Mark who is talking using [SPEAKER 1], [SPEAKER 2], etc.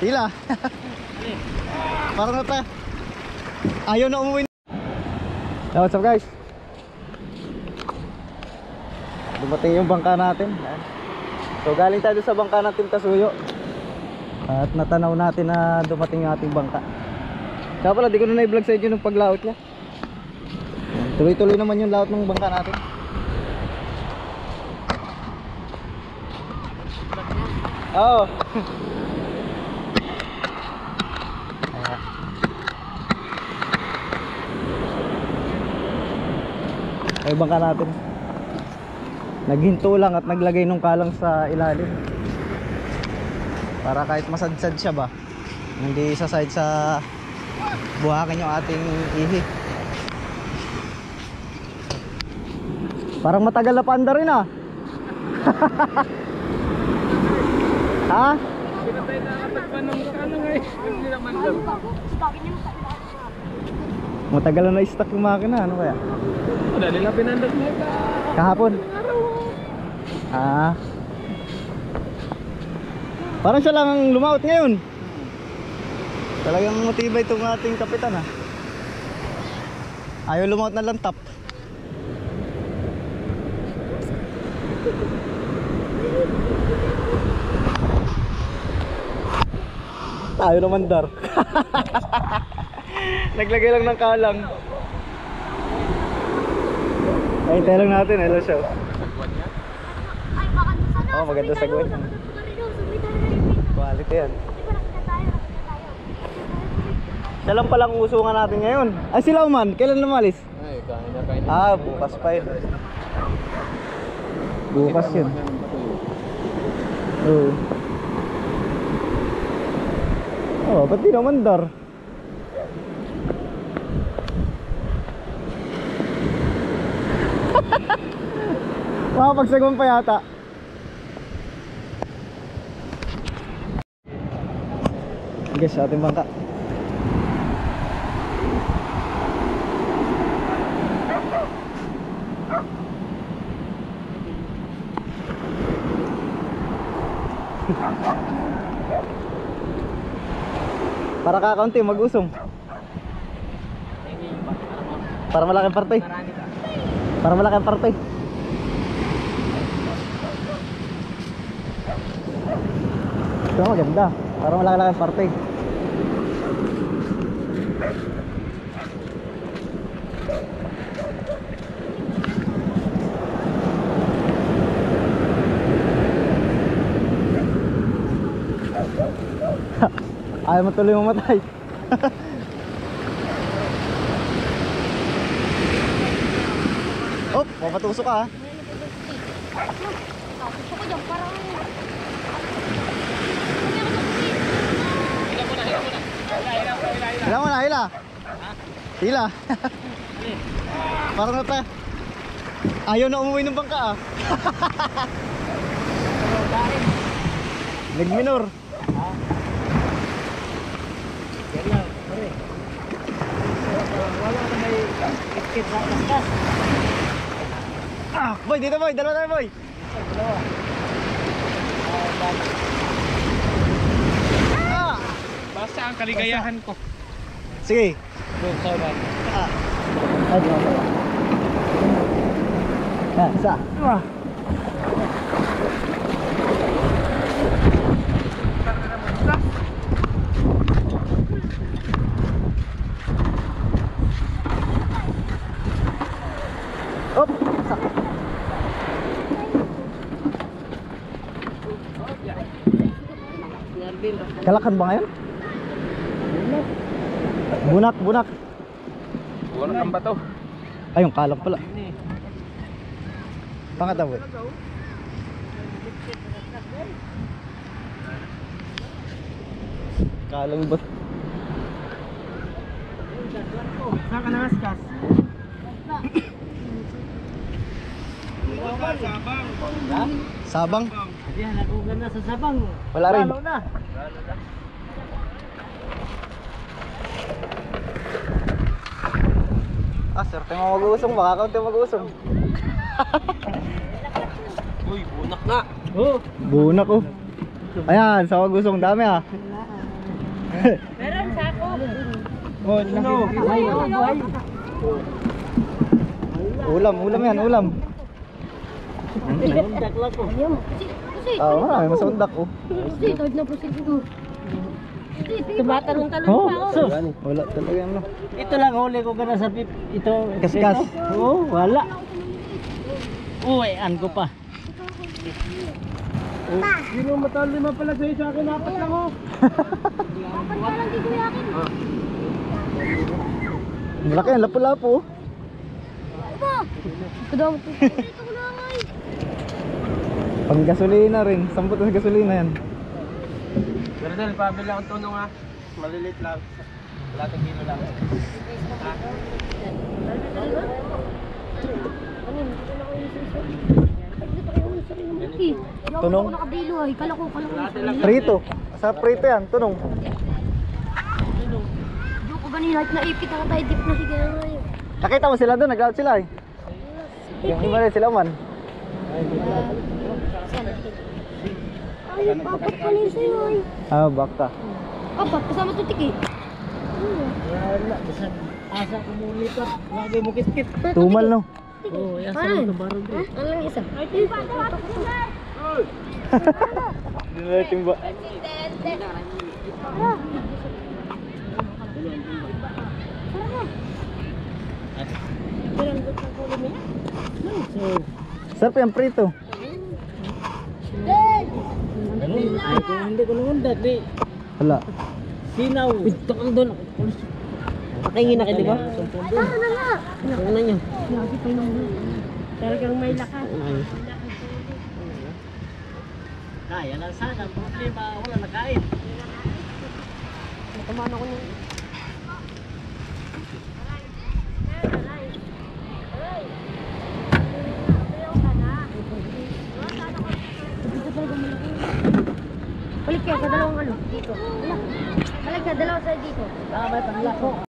[SPEAKER 1] Tila. Parang na pa. Ayaw na umuwi. What's up guys? Dumating yung bangka natin. So galing tayo sa bangka natin Kasuyo. At natanaw natin na dumating yung ating bangka. Kaya pala di ko na i-vlog sa inyo ng paglaot niya. Tuloy-tuloy naman yung laot ng bangka natin. Oo. Ay bangka natin. Naghinto lang at naglagay nung kalang sa ilalim. Para kahit masadsad siya ba, hindi saside sa buhakin yung ating ihi. Parang matagal na paanda rin ah. Ha?
[SPEAKER 2] Pinatay na kapag pa ng kalang eh. Hindi naman daw.
[SPEAKER 1] Matagal na na-stock yung makina, ano kaya?
[SPEAKER 2] Wala nila pinandag mo
[SPEAKER 1] kahapon. Ah. Parang siya lang ang lumaot ngayon. Talagang matibay itong ating kapitan ah. Ayaw lumaot na lantap. Tayo naman dar. Naglagay lang ng kalang. Ay, tayo lang natin. Hello show. Oh, maganda sa gawin. Quality yan. Siya lang palang usungan natin ngayon. Ay, sila man. Kailan lumalis?
[SPEAKER 2] Ay, kain na.
[SPEAKER 1] Ah, bukas pa yun. Bukas yun. Oo. Oh, ba't di naman dar? Makapagsagon pa yata. Guys, sa ating bangka. Para kakaunti mag-usong. Para malaking parte. Para malaking parte. Ito maganda. Para malaking parte. Ayaw mo tuloy mamatay. Oh, mapatusok ka ha. Hila mo na, hila. Hila. Parang na pa. Ayaw na umuwi ng bangka ah. Nagminor.
[SPEAKER 2] Wala na may iskit sa kaskas.
[SPEAKER 1] Ah, boy, dito boy, dalawa tayo boy.
[SPEAKER 2] Dalawa.
[SPEAKER 1] Ah!
[SPEAKER 2] Basta ang kaligayahan ko.
[SPEAKER 1] Sige.
[SPEAKER 2] Doon sa bag.
[SPEAKER 1] Ah. Ayo. Ah, sa. Ah. Op. Kalakan ba ngayon? Bunak, bunak.
[SPEAKER 2] Bunak ang bato.
[SPEAKER 1] Ay, yung kalak pala. Pangataw eh. Kalang ba?
[SPEAKER 2] Saan ka nangaskas? Sabang.
[SPEAKER 1] Ha? Sabang?
[SPEAKER 2] Hindi, nakugan na sa Sabang.
[SPEAKER 1] Wala rin.
[SPEAKER 2] Lalo na.
[SPEAKER 1] Ah, swerte mo mag-uusong. Baka kaunti mag-uusong.
[SPEAKER 2] Uy, bunak na. Oh.
[SPEAKER 1] Bunak oh. Ayan, sa mag-uusong dami ah.
[SPEAKER 3] Meron sa ako.
[SPEAKER 2] Oh, no.
[SPEAKER 1] Ulam yan, ulam.
[SPEAKER 2] Sundak lang ko.
[SPEAKER 1] Oo, marami masundak oh.
[SPEAKER 3] Tumatalong-talong
[SPEAKER 1] Oh,
[SPEAKER 3] pa ako.
[SPEAKER 1] sus. Wala talaga ano.
[SPEAKER 2] Ito lang huli ko gana sa pip. Ito.
[SPEAKER 1] Kaskas.
[SPEAKER 2] Oo, wala. Uy, an ko pa. Sino matalo lima pala sa'yo sa akin? Apat lang oh.
[SPEAKER 1] Malaki yan, lapu-lapu oh. Pang gasolina rin, 10 sa gasolina yan.
[SPEAKER 2] Pero dahil pabili akong tunong ha. Malilit lang. Wala tong kilo lang.
[SPEAKER 1] Tunong?
[SPEAKER 3] Nakabilo ay, kala ko.
[SPEAKER 1] Prito. Sa prito yan, tunong.
[SPEAKER 3] Diyo ko ganina, naipit ako tayo dip na sige na yun.
[SPEAKER 1] Nakita mo sila doon, nag-out sila eh. Yung iba rin sila man.
[SPEAKER 3] Ay, papat pa rin sa'yo ay.
[SPEAKER 1] Ah, baka.
[SPEAKER 3] Papat, kasama to tiki.
[SPEAKER 2] Wala. Bisan asa ko mo lipat. Lagi mo kiskit.
[SPEAKER 1] Tumal no.
[SPEAKER 2] Oo, yan
[SPEAKER 3] Ano?
[SPEAKER 2] sa barong din.
[SPEAKER 3] Ano lang isa?
[SPEAKER 1] Hindi na natin ba?
[SPEAKER 2] So,
[SPEAKER 1] Sarap yung prito.
[SPEAKER 2] ganun. Ay, kung hindi ko namundag, di.
[SPEAKER 1] Wala.
[SPEAKER 2] Sinaw. Ito kang doon. Pakingin na kayo, di ba?
[SPEAKER 3] Ano na nga?
[SPEAKER 2] Ano na nyo?
[SPEAKER 3] Talagang may lakas.
[SPEAKER 2] Kaya lang sana. Problema, wala nakain.
[SPEAKER 3] Natamaan ako ng... Balik ka, sa dalawang ano, dito. Balik ka, dalawa sa dito.
[SPEAKER 2] Tama, panglako.